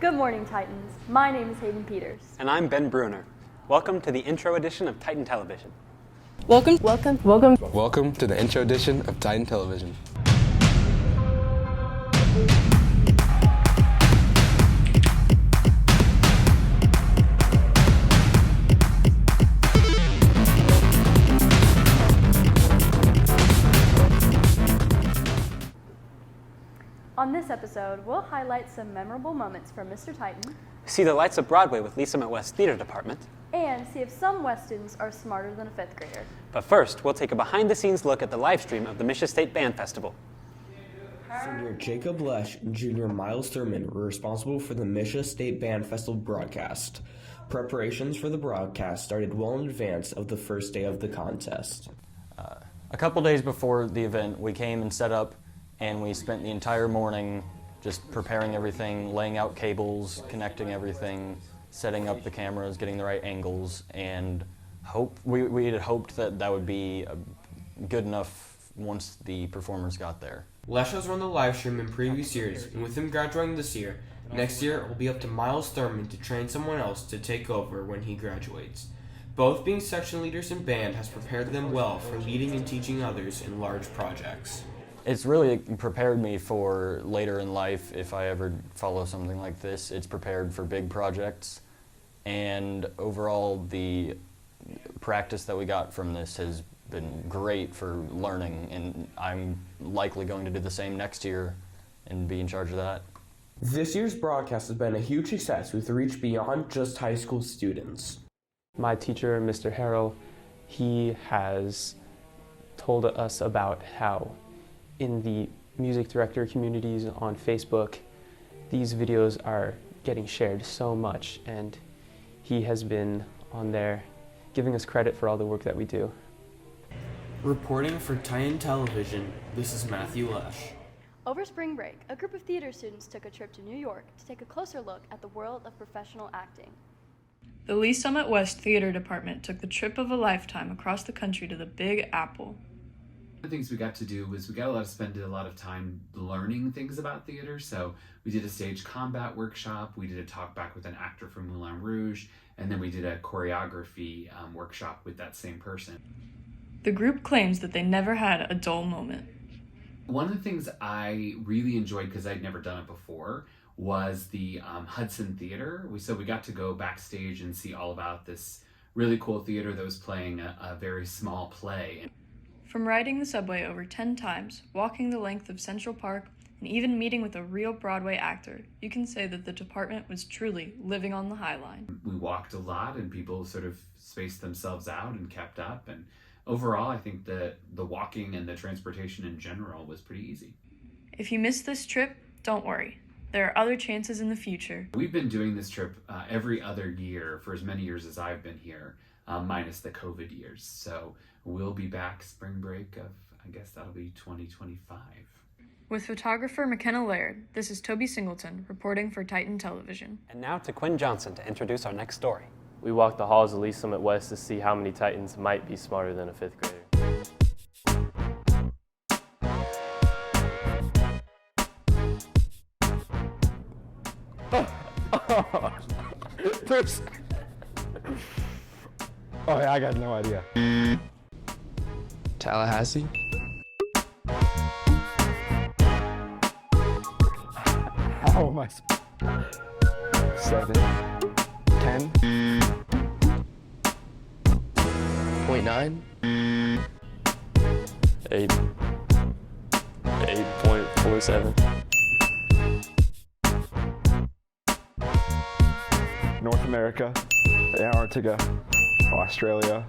Good morning, Titans. My name is Hayden Peters. And I'm Ben Bruner. Welcome to the intro edition of Titan Television. Welcome to the intro edition of Titan Television. On this episode, we'll highlight some memorable moments from Mr. Titan See the lights of Broadway with Lee Summit West Theater Department. and see if some West students are smarter than a fifth grader. But first, we'll take a behind-the-scenes look at the live stream of the Misha State Band Festival. Senior Jacob Lesh and Junior Miles Thurman were responsible for the Misha State Band Festival broadcast. Preparations for the broadcast started well in advance of the first day of the contest. A couple days before the event, we came and set up, and we spent the entire morning just preparing everything, laying out cables, connecting everything, setting up the cameras, getting the right angles, and we had hoped that that would be good enough once the performers got there. Lesh has run the live stream in previous years, and with him graduating this year, next year it will be up to Miles Thurman to train someone else to take over when he graduates. Both being section leaders in band has prepared them well for leading and teaching others in large projects. It's really prepared me for later in life if I ever follow something like this. It's prepared for big projects, and overall the practice that we got from this has been great for learning, and I'm likely going to do the same next year and be in charge of that. This year's broadcast has been a huge success with reach beyond just high school students. My teacher, Mr. Harrell, he has told us about how in the music director communities on Facebook, these videos are getting shared so much, and he has been on there giving us credit for all the work that we do. Reporting for Titan Television, this is Matthew Lesh. Over spring break, a group of theater students took a trip to New York to take a closer look at the world of professional acting. The Lee Summit West Theater Department took the trip of a lifetime across the country to the Big Apple. One of the things we got to do was we got to spend a lot of time learning things about theater. So we did a stage combat workshop, we did a talk back with an actor from Moulin Rouge, and then we did a choreography workshop with that same person. The group claims that they never had a dull moment. One of the things I really enjoyed, because I'd never done it before, was the Hudson Theater. So we got to go backstage and see all about this really cool theater that was playing a very small play. From riding the subway over 10 times, walking the length of Central Park, and even meeting with a real Broadway actor, you can say that the department was truly living on the High Line. We walked a lot, and people sort of spaced themselves out and kept up. And overall, I think that the walking and the transportation in general was pretty easy. If you missed this trip, don't worry. There are other chances in the future. We've been doing this trip every other year for as many years as I've been here, minus the COVID years. So we'll be back spring break of, I guess that'll be 2025. With photographer McKenna Laird, this is Toby Singleton reporting for Titan Television. And now to Quinn Johnson to introduce our next story. We walked the halls of Lee Summit West to see how many Titans might be smarter than a fifth grader. Oh yeah, I got no idea. Tallahassee? How am I? 7, 10. 0.9? 8. 8.47. North America, Antarctica, Australia,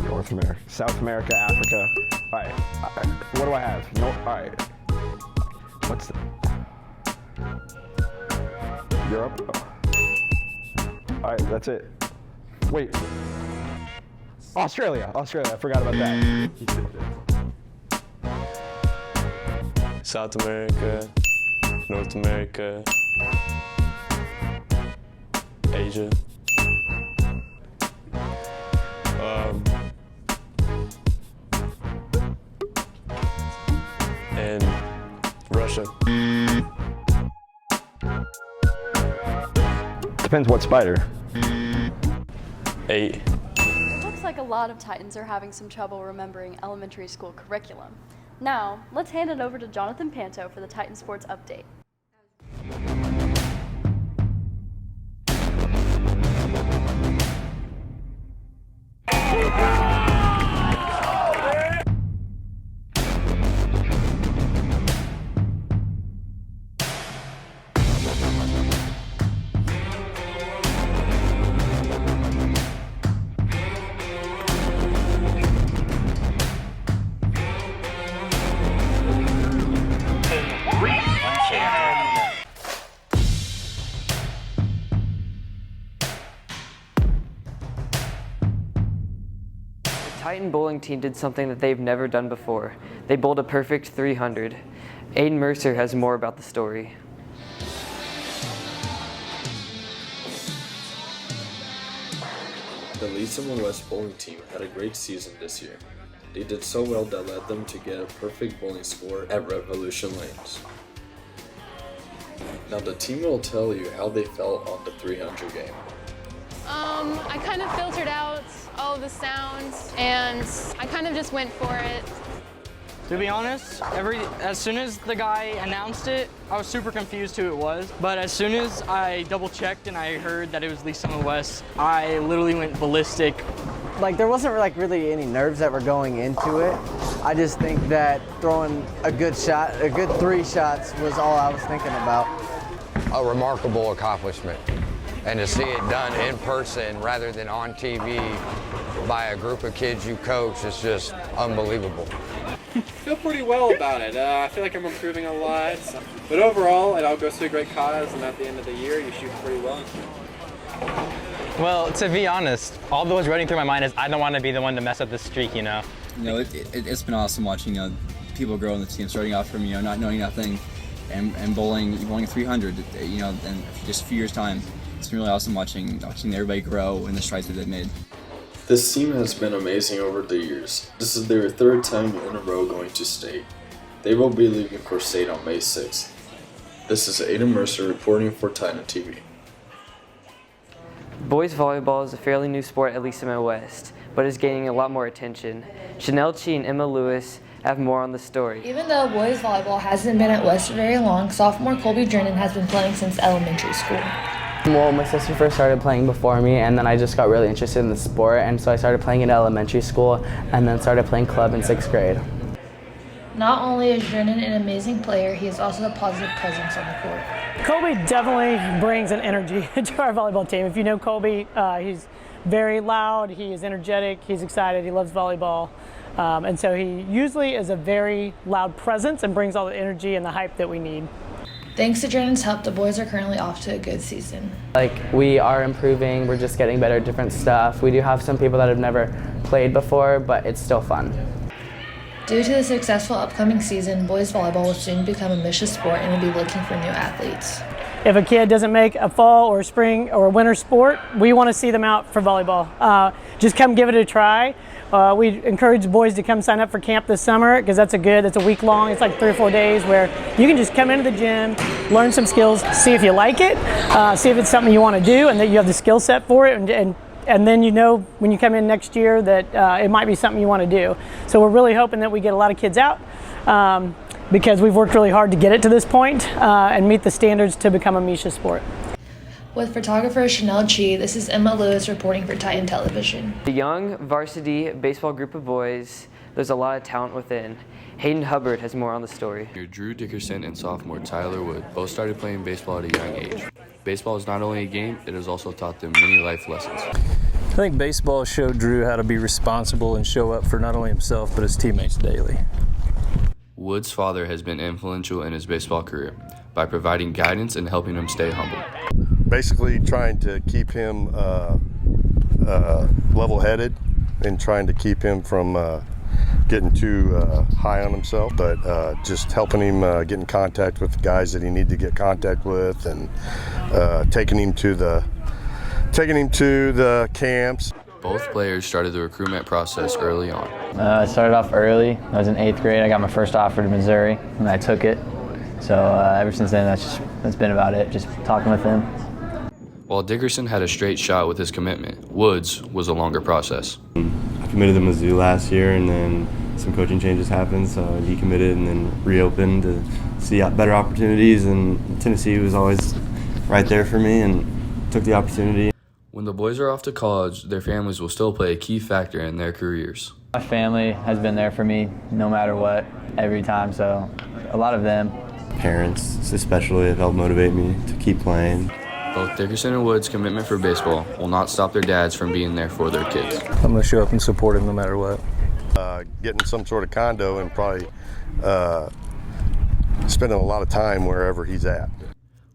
North America, South America, Africa. All right, what do I have? No, all right. What's the? Europe. All right, that's it. Wait. Australia. I forgot about that. South America, North America, Asia. And Russia. Depends what spider. 8. It looks like a lot of Titans are having some trouble remembering elementary school curriculum. Now, let's hand it over to Jonathan Panto for the Titan Sports Update. The Titan bowling team did something that they've never done before. They bowled a perfect 300. Aiden Mercer has more about the story. The Lee Summit West bowling team had a great season this year. They did so well that led them to get a perfect bowling score at Revolution Lanes. Now the team will tell you how they felt on the 300 game. I kind of filtered out all of the sounds and I kind of just went for it. To be honest, as soon as the guy announced it, I was super confused who it was. But as soon as I double checked and I heard that it was Lee Summit West, I literally went ballistic. Like there wasn't like really any nerves that were going into it. I just think that throwing a good shot, a good 3 shots was all I was thinking about. A remarkable accomplishment. And to see it done in person rather than on TV by a group of kids you coach is just unbelievable. I feel pretty well about it. I feel like I'm improving a lot. But overall, it all goes to a great cause, and at the end of the year, you shoot pretty well. Well, to be honest, all that was running through my mind is I don't want to be the one to mess up this streak, you know? It's been awesome watching, people grow in the team, starting off from, not knowing nothing and bowling 300, and just a few years' time. It's been really awesome watching everybody grow and the strides that they've made. This team has been amazing over the years. This is their 3rd time in a row going to state. They will be leaving for state on May 6th. This is Aiden Mercer reporting for Titan TV. Boys volleyball is a fairly new sport at Lee Summit West, but is gaining a lot more attention. Chanel Chi and Emma Lewis have more on the story. Even though boys volleyball hasn't been at West very long, sophomore Colby Drennan has been playing since elementary school. Well, my sister first started playing before me, and then I just got really interested in the sport, and so I started playing in elementary school, and then started playing club in 6th grade. Not only is Drennan an amazing player, he is also a positive presence on the court. Colby definitely brings an energy to our volleyball team. If you know Colby, he's very loud, he is energetic, he's excited, he loves volleyball. And so he usually is a very loud presence and brings all the energy and the hype that we need. Thanks to Drennan's help, the boys are currently off to a good season. We are improving, we're just getting better at different stuff. We do have some people that have never played before, but it's still fun. Due to the successful upcoming season, boys volleyball will soon become a mission sport and will be looking for new athletes. If a kid doesn't make a fall or spring or winter sport, we want to see them out for volleyball. Just come give it a try. We encourage boys to come sign up for camp this summer because that's a week long. It's like 3 or 4 days where you can just come into the gym, learn some skills, see if you like it, see if it's something you want to do and that you have the skill set for it, and then when you come in next year that it might be something you want to do. So we're really hoping that we get a lot of kids out because we've worked really hard to get it to this point and meet the standards to become a Misha sport. With photographer Chanel Chi, this is Emma Lewis reporting for Titan Television. The young varsity baseball group of boys, there's a lot of talent within. Hayden Hubbard has more on the story. Drew Dickerson and sophomore Tyler Wood both started playing baseball at a young age. Baseball is not only a game, it has also taught them many life lessons. I think baseball showed Drew how to be responsible and show up for not only himself but his teammates daily. Wood's father has been influential in his baseball career by providing guidance and helping him stay humble. Basically trying to keep him level-headed and trying to keep him from getting too high on himself, but just helping him get in contact with the guys that he needs to get contact with, and taking him to the camps. Both players started the recruitment process early on. I started off early. I was in 8th grade. I got my first offer to Missouri, and I took it. So ever since then, that's been about it, just talking with them. While Dickerson had a straight shot with his commitment, Woods was a longer process. I committed to Mizzou last year, and then some coaching changes happened, so I decommitted and then reopened to see better opportunities, and Tennessee was always right there for me and took the opportunity. When the boys are off to college, their families will still play a key factor in their careers. My family has been there for me no matter what, every time, so a lot of them. Parents especially have helped motivate me to keep playing. Both Dickerson and Woods' commitment for baseball will not stop their dads from being there for their kids. I'm going to show up and support him no matter what. Getting some sort of condo and probably spending a lot of time wherever he's at.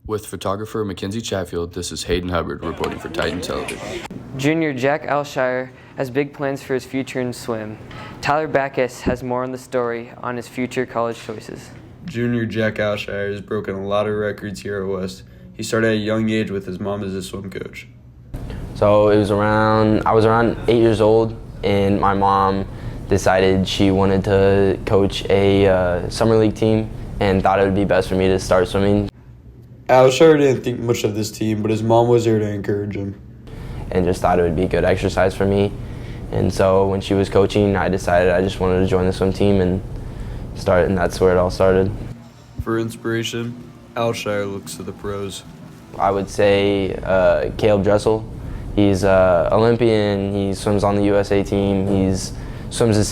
With photographer Mackenzie Chatfield, this is Hayden Hubbard reporting for Titan Television. Junior Jack Alshire has big plans for his future in swim. Tyler Backus has more on the story on his future college choices. Junior Jack Alshire has broken a lot of records here at West. He started at a young age with his mom as a swim coach. So I was around 8 years old, and my mom decided she wanted to coach a summer league team and thought it would be best for me to start swimming. Alshire didn't think much of this team, but his mom was there to encourage him. And just thought it would be good exercise for me. And so when she was coaching, I decided I just wanted to join the swim team and start, and that's where it all started. For inspiration, Alshire looks to the pros. I would say Caleb Dressel. He's Olympian. He swims on the USA team. He's swims the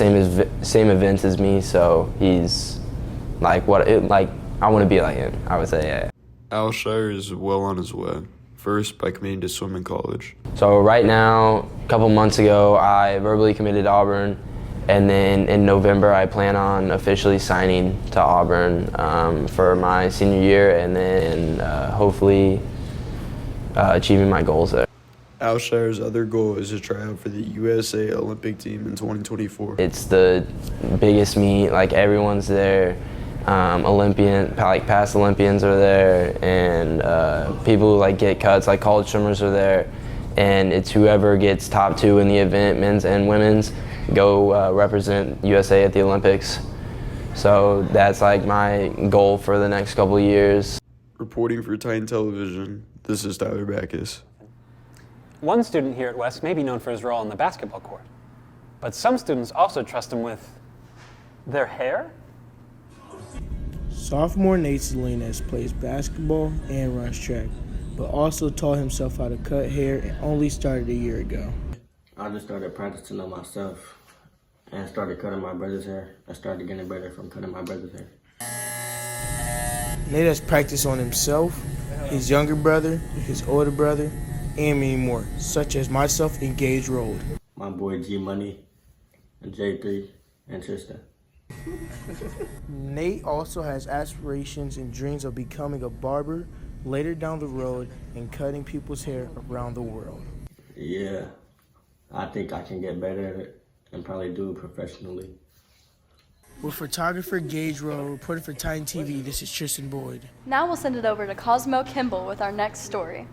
same events as me. So he's I want to be like him. I would say, yeah. Alshire is well on his way. First, by committing to swim in college. So right now, a couple months ago, I verbally committed to Auburn. And then in November, I plan on officially signing to Auburn for my senior year, and then hopefully achieving my goals there. Alshire's other goal is to try out for the USA Olympic team in 2024. It's the biggest meet, like everyone's there. Past Olympians are there, and people who get cuts, like college swimmers are there. And it's whoever gets top 2 in the event, men's and women's, go represent USA at the Olympics. So that's my goal for the next couple of years. Reporting for Titan Television, this is Tyler Backus. One student here at West may be known for his role on the basketball court, but some students also trust him with their hair. Sophomore Nate Salinas plays basketball and runs track, but also taught himself how to cut hair and only started a year ago. I just started practicing on myself and started cutting my brother's hair. I started getting better from cutting my brother's hair. Nate has practiced on himself, his younger brother, his older brother, and many more, such as myself and Gage Road. My boy G Money, and J3, and Trista. Nate also has aspirations and dreams of becoming a barber later down the road and cutting people's hair around the world. Yeah, I think I can get better at it and probably do it professionally. With photographer Gage Rowe, reporting for Titan TV, this is Tristan Boyd. Now we'll send it over to Cosmo Kimball with our next story.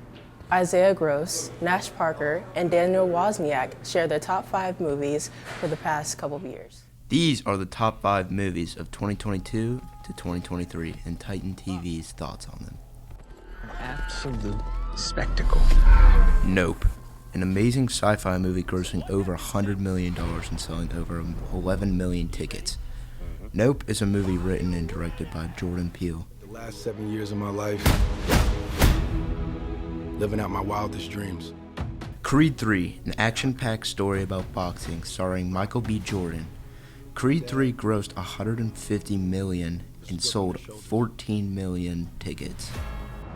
Isaiah Gross, Nash Parker, and Daniel Wozniak share their top 5 movies for the past couple of years. These are the top 5 movies of 2022 to 2023 and Titan TV's thoughts on them. Absolute spectacle. Nope. An amazing sci-fi movie grossing over $100 million and selling over 11 million tickets. Nope is a movie written and directed by Jordan Peele. The last 7 years of my life, living out my wildest dreams. Creed 3, an action-packed story about boxing starring Michael B. Jordan. Creed 3 grossed $150 million and sold 14 million tickets.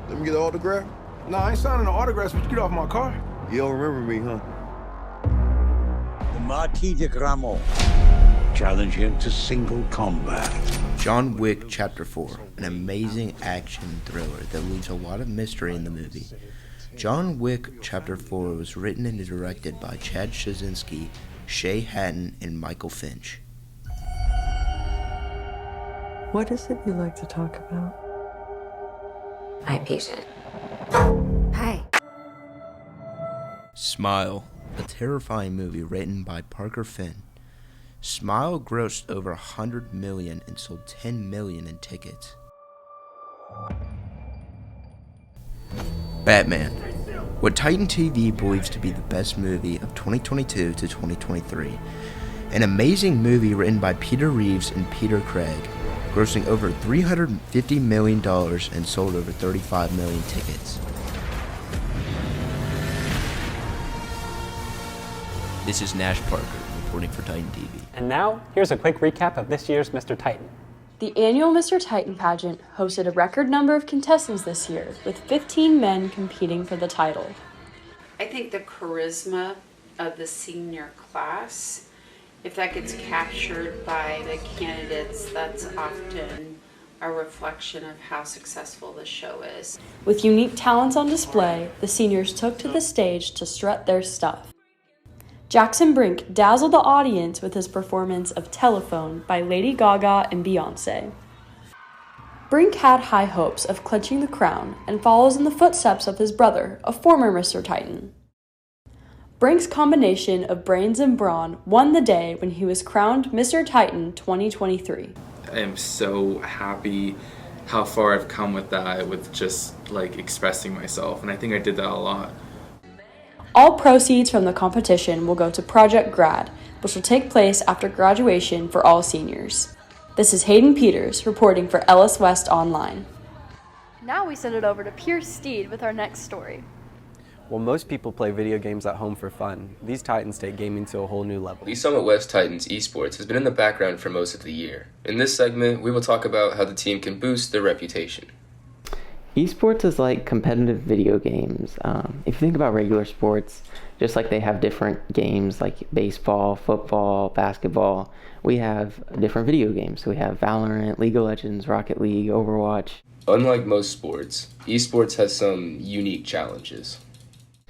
Let me get an autograph? Nah, I ain't signing no autographs, but you get off my car. You don't remember me, huh? The Marquis de Gramont. Challenge him to single combat. John Wick Chapter 4, an amazing action thriller that leaves a lot of mystery in the movie. John Wick Chapter 4 was written and directed by Chad Straczynski, Shay Hatton, and Michael Finch. What is it you like to talk about? My patient. Hi. Smile, a terrifying movie written by Parker Finn. Smile grossed over 100 million and sold 10 million in tickets. Batman. what Titan TV believes to be the best movie of 2022 to 2023. An amazing movie written by Peter Reeves and Peter Craig, grossing over $350 million and sold over 35 million tickets. This is Nash Parker reporting for Titan TV. And now, here's a quick recap of this year's Mr. Titan. The annual Mr. Titan pageant hosted a record number of contestants this year, with 15 men competing for the title. I think the charisma of the senior class, if that gets captured by the candidates, that's often a reflection of how successful the show is. With unique talents on display, the seniors took to the stage to strut their stuff. Jackson Brink dazzled the audience with his performance of Telephone by Lady Gaga and Beyoncé. Brink had high hopes of clinching the crown and follows in the footsteps of his brother, a former Mr. Titan. Brink's combination of brains and brawn won the day when he was crowned Mr. Titan 2023. I am so happy how far I've come with that, with just like expressing myself, and I think I did that a lot. All proceeds from the competition will go to Project Grad, which will take place after graduation for all seniors. This is Hayden Peters reporting for Ellis West Online. Now we send it over to Pierce Steed with our next story. While most people play video games at home for fun, these Titans take gaming to a whole new level. East Summit West Titans esports has been in the background for most of the year. In this segment, we will talk about how the team can boost their reputation. Esports is like competitive video games. If you think about regular sports, just like they have different games like baseball, football, basketball, we have different video games. So we have Valorant, League of Legends, Rocket League, Overwatch. Unlike most sports, esports has some unique challenges.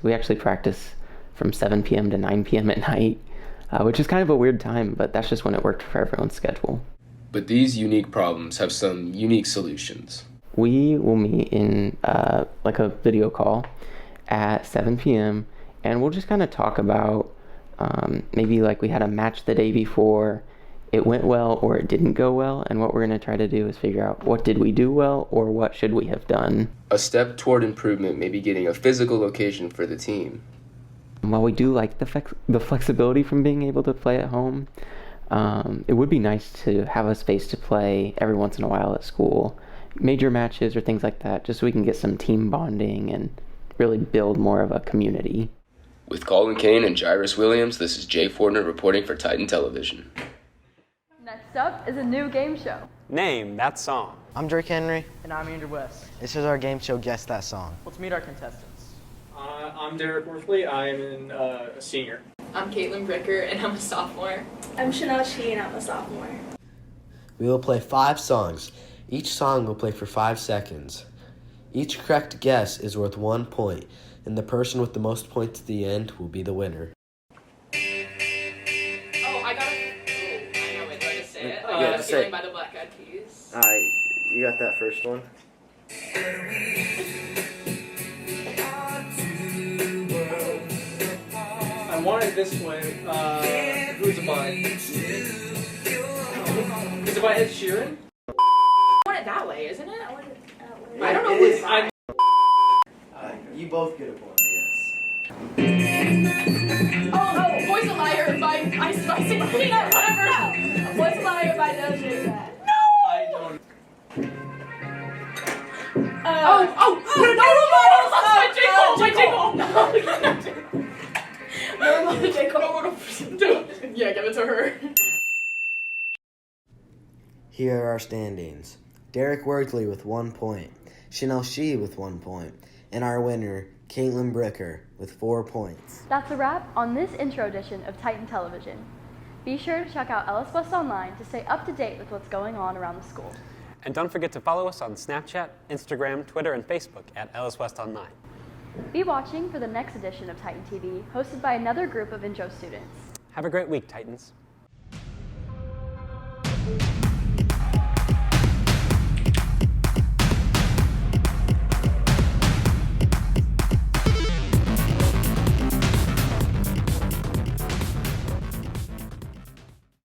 We actually practice from 7 p.m. to 9 p.m. at night, which is kind of a weird time, but that's just when it worked for everyone's schedule. But these unique problems have some unique solutions. We will meet in like a video call at 7 p.m. and we'll just kind of talk about maybe like we had a match the day before, it went well or it didn't go well, and what we're going to try to do is figure out what did we do well or what should we have done. A step toward improvement may be getting a physical location for the team. While we do like the flexibility from being able to play at home, it would be nice to have a space to play every once in a while at school. Major matches or things like that, just so we can get some team bonding and really build more of a community. With Colin Kane and Jairus Williams, this is Jay Fortner reporting for Titan Television. Next up is a new game show. Name that song. I'm Drake Henry. And I'm Andrew West. This is our game show, Guess That Song. Let's meet our contestants. I'm Derek Worthley. I'm a senior. I'm Caitlin Bricker, and I'm a sophomore. I'm Chanel Sheen, I'm a sophomore. We will play 5 songs. Each song will play for 5 seconds. Each correct guess is worth 1 point, and the person with the most points at the end will be the winner. Oh, I got it. Oh, I know it. Do I just say it? Yeah, just say it. By the Black Eyed Peas. Alright, you got that first one? I want it this way. Who's it by? Is it by Ed Sheeran? I want it that way, isn't it? I want it that way. I don't know who it's by. You both get a point, I guess. Oh, Boy's a Liar by Ice Spice and Peanut, whatever. Boy's a Liar by Doja Cat. I don't. My jingle! Yeah, give it to her. Here are our standings. Derek Worthley with 1 point, Chanel Shee with 1 point, and our winner, Caitlin Bricker, with 4 points. That's a wrap on this intro edition of Titan Television. Be sure to check out Ellis West Online to stay up to date with what's going on around the school. And don't forget to follow us on Snapchat, Instagram, Twitter, and Facebook at Ellis West Online. Be watching for the next edition of Titan TV, hosted by another group of intro students. Have a great week, Titans.